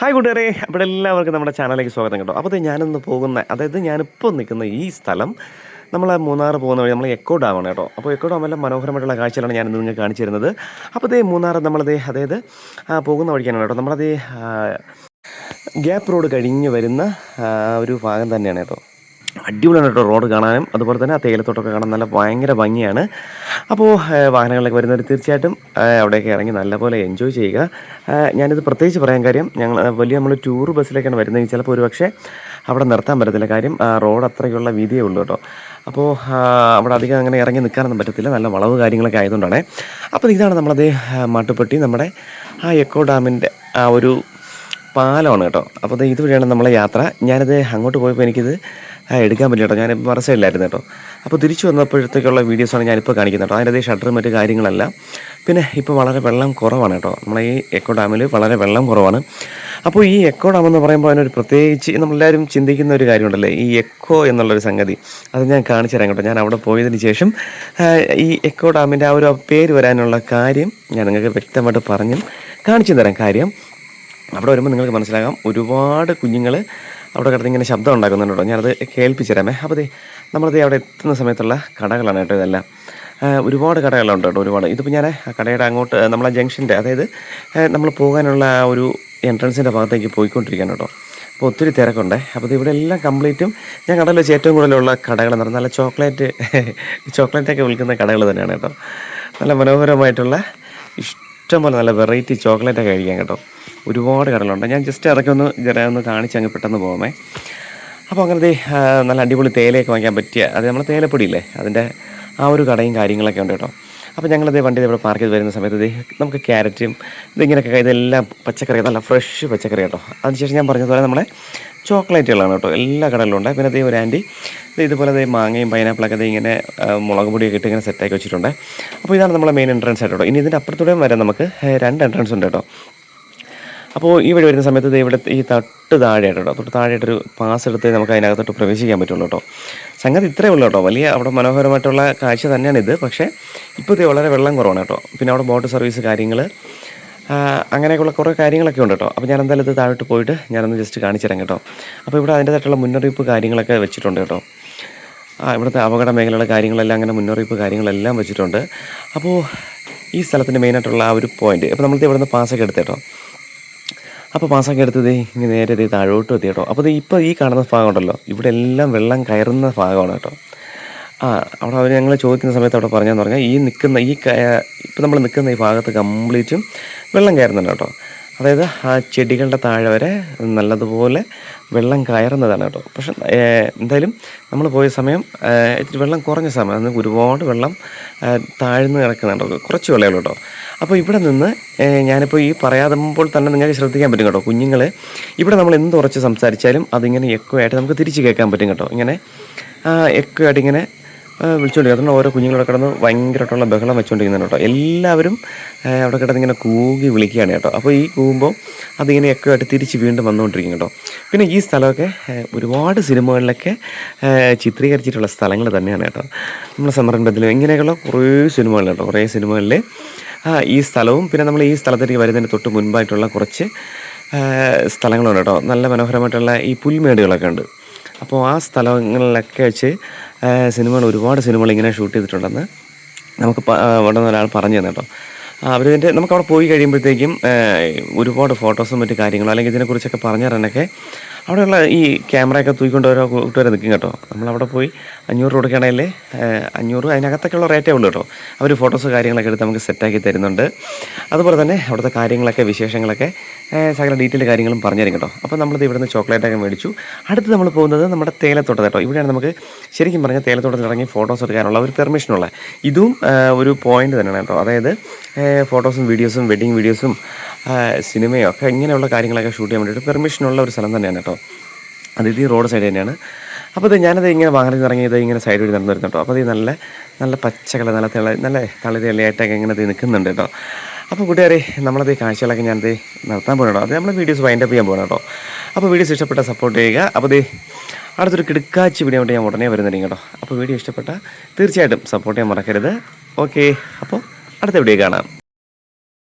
Hi കൂട്ടുകാരെ, അപ്പോൾ എല്ലാവർക്കും നമ്മുടെ ചാനലിലേക്ക് സ്വാഗതം കേട്ടോ. അപ്പോൾ ഞാനിന്ന് പോകുന്ന, അതായത് ഞാനിപ്പോൾ നിൽക്കുന്ന ഈ സ്ഥലം നമ്മൾ മൂന്നാർ പോകുന്ന വഴി നമ്മൾ എക്കോ ഡാമാണ് കേട്ടോ. അപ്പോൾ എക്കോ ഡാമെല്ലാം മനോഹരമായിട്ടുള്ള കാഴ്ചകളാണ് ഞാനിന്ന് നിങ്ങൾക്ക് കാണിച്ചു തരുന്നത്. അപ്പോൾ മൂന്നാർ അതായത് പോകുന്ന വഴിക്കാണ് കേട്ടോ. ഗ്യാപ്പ് റോഡ് കഴിഞ്ഞ് വരുന്ന ഒരു ഭാഗം തന്നെയാണ് കേട്ടോ. അടിപൊളിയാണ് കേട്ടോ റോഡ് കാണാനും, അതുപോലെ തന്നെ ആ തേയിലത്തോട്ടമൊക്കെ കാണാൻ നല്ല ഭയങ്കര ഭംഗിയാണ്. അപ്പോൾ വാഹനങ്ങളിലൊക്കെ വരുന്നവർ തീർച്ചയായിട്ടും അവിടെയൊക്കെ ഇറങ്ങി നല്ലപോലെ എൻജോയ് ചെയ്യുക. ഞാനിത് പ്രത്യേകിച്ച് പറയാൻ കാര്യം, നമ്മൾ ടൂർ ബസ്സിലേക്കാണ് വരുന്നതെങ്കിൽ ചിലപ്പോൾ ഒരുപക്ഷെ അവിടെ നിർത്താൻ പറ്റത്തില്ല. കാര്യം റോഡ് അത്രയ്ക്കുള്ള വീതിയേ ഉള്ളൂ കേട്ടോ. അപ്പോൾ അവിടെ അധികം അങ്ങനെ ഇറങ്ങി നിൽക്കാനൊന്നും പറ്റത്തില്ല, നല്ല വളവ് കാര്യങ്ങളൊക്കെ ആയതുകൊണ്ടാണ്. അപ്പോൾ ഇതാണ് നമ്മളത് മാട്ടുപ്പെട്ടി, നമ്മുടെ ആ എക്കോ ഡാമിൻ്റെ ആ ഒരു പാലമാണ് കേട്ടോ. അപ്പോൾ ഇതുവഴിയാണ് നമ്മളെ യാത്ര. ഞാനത് അങ്ങോട്ട് പോയപ്പോൾ എനിക്കിത് എടുക്കാൻ പറ്റില്ല കേട്ടോ. ഞാൻ മറസയില്ലായിരുന്നു കേട്ടോ. അപ്പോൾ തിരിച്ചു വന്നപ്പോഴത്തേക്കുള്ള വീഡിയോസാണ് ഞാനിപ്പോൾ കാണിക്കുന്നത് കേട്ടോ. അതിൻ്റെ ഷട്ടറും മറ്റു കാര്യങ്ങളെല്ലാം. പിന്നെ ഇപ്പോൾ വളരെ വെള്ളം കുറവാണ് കേട്ടോ. നമ്മളെ ഈ എക്കോ ഡാമിൽ വളരെ വെള്ളം കുറവാണ്. അപ്പോൾ ഈ എക്കോ ഡാം എന്ന് പറയുമ്പോൾ അതിനൊരു പ്രത്യേകിച്ച് നമ്മളെല്ലാവരും ചിന്തിക്കുന്ന ഒരു കാര്യമുണ്ടല്ലേ, ഈ എക്കോ എന്നുള്ളൊരു സംഗതി. അത് ഞാൻ കാണിച്ചു തരാം കേട്ടോ. ഞാൻ അവിടെ പോയതിന് ശേഷം ഈ എക്കോ ഡാമിൻ്റെ ആ ഒരു പേര് വരാനുള്ള കാര്യം ഞാൻ നിങ്ങൾക്ക് വ്യക്തമായിട്ട് പറഞ്ഞും കാണിച്ചു തരാം. കാര്യം അവിടെ വരുമ്പോൾ നിങ്ങൾക്ക് മനസ്സിലാകാം, ഒരുപാട് കുഞ്ഞുങ്ങൾ അവിടെ കിടന്ന് ഇങ്ങനെ ശബ്ദം ഉണ്ടാക്കുന്നുണ്ട് കേട്ടോ. ഞാനത് കേൾപ്പിച്ചു തരാമേ. അപ്പോൾ നമ്മളത് അവിടെ എത്തുന്ന സമയത്തുള്ള കടകളാണ് കേട്ടോ ഇതെല്ലാം. ഒരുപാട് കടകളുണ്ട് കേട്ടോ, ഒരുപാട്. ഇതിപ്പോൾ ഞാൻ ആ കടയുടെ അങ്ങോട്ട് നമ്മളെ ജംഗ്ഷൻ്റെ, അതായത് നമ്മൾ പോകാനുള്ള ആ ഒരു എൻട്രൻസിൻ്റെ ഭാഗത്തേക്ക് പോയിക്കൊണ്ടിരിക്കുകയാണ് കേട്ടോ. അപ്പോൾ ഒത്തിരി തിരക്കുണ്ട്. അപ്പോൾ ഇവിടെ എല്ലാം കംപ്ലീറ്റും ഞാൻ കടയിൽ വെച്ച് ഏറ്റവും കൂടുതലുള്ള കടകളെന്ന് പറഞ്ഞാൽ നല്ല ചോക്ലേറ്റൊക്കെ വിൽക്കുന്ന കടകൾ തന്നെയാണ് കേട്ടോ. നല്ല മനോഹരമായിട്ടുള്ള ഇഷ്ടംപോലെ നല്ല വെറൈറ്റി ചോക്ലേറ്റൊക്കെ കഴിക്കാൻ കേട്ടോ. ഒരുപാട് കടകളുണ്ട്. ഞാൻ ജസ്റ്റ് അതൊക്കെ ഒന്ന് കാണിച്ച് അങ്ങ് പെട്ടെന്ന് പോകാമേ. അപ്പോൾ അങ്ങനത്തെ നല്ല അടിപൊളി തേയിലയൊക്കെ വാങ്ങിക്കാൻ പറ്റിയ, അത് നമ്മൾ തേയിലപ്പൊടിയില്ലേ, അതിൻ്റെ ആ ഒരു കടയും കാര്യങ്ങളൊക്കെ ഉണ്ട് കേട്ടോ. അപ്പോൾ ഞങ്ങളത് വണ്ടി ഇവിടെ പാർക്ക് ചെയ്ത് വരുന്ന സമയത്ത് നമുക്ക് ക്യാരറ്റും ഇതിങ്ങനെയൊക്കെ ഇതെല്ലാം പച്ചക്കറി, നല്ല ഫ്രഷ് പച്ചക്കറി കേട്ടോ. അതിനുശേഷം ഞാൻ പറഞ്ഞതുപോലെ നമ്മളെ ചോക്ലേറ്റുകളാണ് കേട്ടോ എല്ലാ കടകളിലും ഉണ്ട്. പിന്നെ ഒരു ആൻറ്റി ഇതുപോലെ മാങ്ങയും പൈനാപ്പിളൊക്കെ ഇങ്ങനെ മുളക് പൊടിയൊക്കെ ഇട്ട് ഇങ്ങനെ സെറ്റാക്കി വെച്ചിട്ടുണ്ട്. അപ്പോൾ ഇതാണ് നമ്മളെ മെയിൻ എൻട്രൻസ് ആയിട്ട് കേട്ടോ. ഇനി ഇതിൻ്റെ അപ്പുറത്തൂടെയും വരാൻ നമുക്ക് 2 എൻട്രൻസ് ഉണ്ട് കേട്ടോ. അപ്പോൾ ഈ വഴി വരുന്ന സമയത്ത് ഇവിടെ ഈ തൊട്ട് താഴെയായിട്ട് കേട്ടോ, തൊട്ട് താഴെയായിട്ടൊരു പാസ് എടുത്ത് നമുക്ക് അതിനകത്തോട്ട് പ്രവേശിക്കാൻ പറ്റുള്ളൂ കേട്ടോ. സംഗതി ഇത്രയേ ഉള്ളൂ കേട്ടോ. വലിയ അവിടെ മനോഹരമായിട്ടുള്ള കാഴ്ച തന്നെയാണിത്. പക്ഷേ ഇപ്പോൾ വളരെ വെള്ളം കുറവാണ് കേട്ടോ. പിന്നെ അവിടെ ബോട്ട് സർവീസ് കാര്യങ്ങൾ അങ്ങനെയൊക്കെയുള്ള കുറേ കാര്യങ്ങളൊക്കെ ഉണ്ട് കേട്ടോ. അപ്പോൾ ഞാൻ എന്തായാലും ഇത് താഴോട്ട് പോയിട്ട് ഞാനൊന്ന് ജസ്റ്റ് കാണിച്ചു തരാം കേട്ടോ. അപ്പോൾ ഇവിടെ അതിൻ്റെതായിട്ടുള്ള മുന്നറിയിപ്പ് കാര്യങ്ങളൊക്കെ വെച്ചിട്ടുണ്ട് കേട്ടോ. ഇവിടുത്തെ അപകട മേഖലയുടെ കാര്യങ്ങളെല്ലാം അങ്ങനെ മുന്നറിയിപ്പ് കാര്യങ്ങളെല്ലാം വെച്ചിട്ടുണ്ട്. അപ്പോൾ ഈ സ്ഥലത്തിൻ്റെ മെയിനായിട്ടുള്ള ആ ഒരു പോയിൻറ്റ്, അപ്പോൾ നമ്മളിത് ഇവിടുന്ന് പാസ്സൊക്കെ എടുത്ത് കേട്ടോ. അപ്പോൾ പാസ്സൊക്കെ എടുത്തത് ഇങ്ങനെ നേരെ താഴോട്ട് എത്തി കേട്ടോ. അപ്പോൾ ഇപ്പോൾ ഈ കാണുന്ന ഭാഗം ഉണ്ടല്ലോ, ഇവിടെ എല്ലാം വെള്ളം കയറുന്ന ഭാഗമാണ് കേട്ടോ. അവിടെ അവർ ഞങ്ങൾ ചോദിക്കുന്ന സമയത്ത് അവിടെ പറഞ്ഞതെന്ന് പറഞ്ഞാൽ ഇപ്പോൾ നമ്മൾ നിൽക്കുന്ന ഈ ഭാഗത്ത് കംപ്ലീറ്റും വെള്ളം കയറുന്നുണ്ട് കേട്ടോ. അതായത് ആ ചെടികളുടെ താഴെ വരെ നല്ലതുപോലെ വെള്ളം കയറുന്നതാണ് കേട്ടോ. പക്ഷെ എന്തായാലും നമ്മൾ പോയ സമയം ഇത്തിരി വെള്ളം കുറഞ്ഞ സമയം, അന്ന് ഒരുപാട് വെള്ളം താഴ്ന്ന് കിടക്കുന്നുണ്ടോ, കുറച്ച് വെള്ളമുള്ളൂ കേട്ടോ. അപ്പോൾ ഇവിടെ നിന്ന് ഞാനിപ്പോൾ ഈ പറയാതുമ്പോൾ തന്നെ നിങ്ങൾക്ക് ശ്രദ്ധിക്കാൻ പറ്റും കേട്ടോ. കുഞ്ഞുങ്ങൾ ഇവിടെ നമ്മൾ എന്ത് ഉറച്ച് സംസാരിച്ചാലും അതിങ്ങനെ എക്കോ ആയിട്ട് നമുക്ക് തിരിച്ച് കേൾക്കാൻ പറ്റും കേട്ടോ. ഇങ്ങനെ എക്കോ ആയിട്ട് ഇങ്ങനെ വിളിച്ചുകൊണ്ടിരിക്കുക. അതുകൊണ്ട് ഓരോ കുഞ്ഞുങ്ങളെ കിടന്ന് ഭയങ്കരമായിട്ടുള്ള ബഹളം വെച്ചുകൊണ്ടിരിക്കുന്നുണ്ട് കേട്ടോ. എല്ലാവരും അവിടെ കിടന്ന് ഇങ്ങനെ കൂകി വിളിക്കുകയാണ് കേട്ടോ. അപ്പോൾ ഈ കൂകുമ്പോൾ അതിങ്ങനെ എക്കോ ആയിട്ട് തിരിച്ച് വീണ്ടും വന്നുകൊണ്ടിരിക്കും കേട്ടോ. പിന്നെ ഈ സ്ഥലമൊക്കെ ഒരുപാട് സിനിമകളിലൊക്കെ ചിത്രീകരിച്ചിട്ടുള്ള സ്ഥലങ്ങൾ തന്നെയാണ് കേട്ടോ. നമ്മുടെ സംരംഭത്തിലും ഇങ്ങനെയൊക്കെയുള്ള കുറേ സിനിമകളുണ്ട് കേട്ടോ. കുറേ സിനിമകളിൽ ഈ സ്ഥലവും പിന്നെ നമ്മൾ ഈ സ്ഥലത്തേക്ക് വരുന്നതിന് തൊട്ട് മുൻപായിട്ടുള്ള കുറച്ച് സ്ഥലങ്ങളുണ്ട് കേട്ടോ. നല്ല മനോഹരമായിട്ടുള്ള ഈ പുൽമേടുകളൊക്കെ ഉണ്ട്. അപ്പോൾ ആ സ്ഥലങ്ങളിലൊക്കെ വെച്ച് ഒരുപാട് സിനിമകൾ ഇങ്ങനെ ഷൂട്ട് ചെയ്തിട്ടുണ്ടെന്ന് നമുക്ക് അവിടെ നിന്ന് ഒരാൾ പറഞ്ഞു തന്നെ കേട്ടോ. നമുക്കവിടെ പോയി കഴിയുമ്പോഴത്തേക്കും ഒരുപാട് ഫോട്ടോസും മറ്റു കാര്യങ്ങളും അല്ലെങ്കിൽ ഇതിനെക്കുറിച്ചൊക്കെ പറഞ്ഞു തരാനൊക്കെ അവിടെയുള്ള ഈ ക്യാമറയൊക്കെ തൂക്കിക്കൊണ്ട് ഓരോ കൂട്ടുകാരെ നിൽക്കും കേട്ടോ. നമ്മളവിടെ പോയി 500 കൊടുക്കുകയാണെങ്കിൽ 500 അതിനകത്തൊക്കെയുള്ള റേറ്റേ ഉള്ളൂ കേട്ടോ. അവർ ഫോട്ടോസ് കാര്യങ്ങളൊക്കെ എടുത്ത് നമുക്ക് സെറ്റാക്കി തരുന്നുണ്ട്. അതുപോലെ തന്നെ അവിടുത്തെ കാര്യങ്ങളൊക്കെ വിശേഷങ്ങളൊക്കെ സകല ഡീറ്റെയിൽ കാര്യങ്ങളും പറഞ്ഞു തരും കേട്ടോ. അപ്പോൾ നമ്മളിത് ഇവിടുന്ന് ചോക്ലേറ്റൊക്കെ മേടിച്ചു. അടുത്ത് നമ്മൾ പോകുന്നത് നമ്മുടെ തേയിലത്തോട്ടം കേട്ടോ. ഇവിടെയാണ് നമുക്ക് ശരിക്കും പറഞ്ഞാൽ തേയിലത്തോട്ടത്തിൽ ഇറങ്ങി ഫോട്ടോസ് എടുക്കാനുള്ള ഒരു പെർമിഷനുള്ള ഇതും ഒരു പോയിന്റ് തന്നെയാണ് കേട്ടോ. അതായത് ഫോട്ടോസും വീഡിയോസും വെഡ്ഡിങ് വീഡിയോസും സിനിമയോ ഒക്കെ ഇങ്ങനെയുള്ള കാര്യങ്ങളൊക്കെ ഷൂട്ട് ചെയ്യാൻ വേണ്ടിയിട്ട് പെർമിഷനുള്ള ഒരു സ്ഥലം തന്നെയാണ് കേട്ടോ. ഈ റോഡ് സൈഡ് തന്നെയാണ്. അപ്പോൾ ഞാനത് ഇങ്ങനെ വാഹനത്തിൽ ഇറങ്ങി ഇങ്ങനെ സൈഡ് വഴി നടന്നു വരുന്നു കേട്ടോ. അപ്പോൾ നല്ല നല്ല പച്ചക്കളർ നല്ല തളിരലയായിട്ടൊക്കെ ഇങ്ങനെ നിൽക്കുന്നുണ്ട് കേട്ടോ. അപ്പോൾ കൂട്ടുകാരെ, നമ്മളത് കാഴ്ചകളൊക്കെ ഞാനത് നടത്താൻ പോകണം കേട്ടോ. അത് നമ്മൾ വീഡിയോസ് വൈൻഡപ്പ് ചെയ്യാൻ പോകണം കേട്ടോ. അപ്പോൾ വീഡിയോസ് ഇഷ്ടപ്പെട്ടാൽ സപ്പോർട്ട് ചെയ്യുക. അപ്പോൾ അടുത്തൊരു കിടക്കാച്ച് വീഡിയോ കൊണ്ട് ഞാൻ ഉടനെ വരുന്നുണ്ടെങ്കിൽ കേട്ടോ. അപ്പോൾ വീഡിയോ ഇഷ്ടപ്പെട്ടാൽ തീർച്ചയായിട്ടും സപ്പോർട്ട് ചെയ്യാൻ മറക്കരുത്. ഓക്കെ, അപ്പോൾ അടുത്ത വീഡിയോ കാണാം.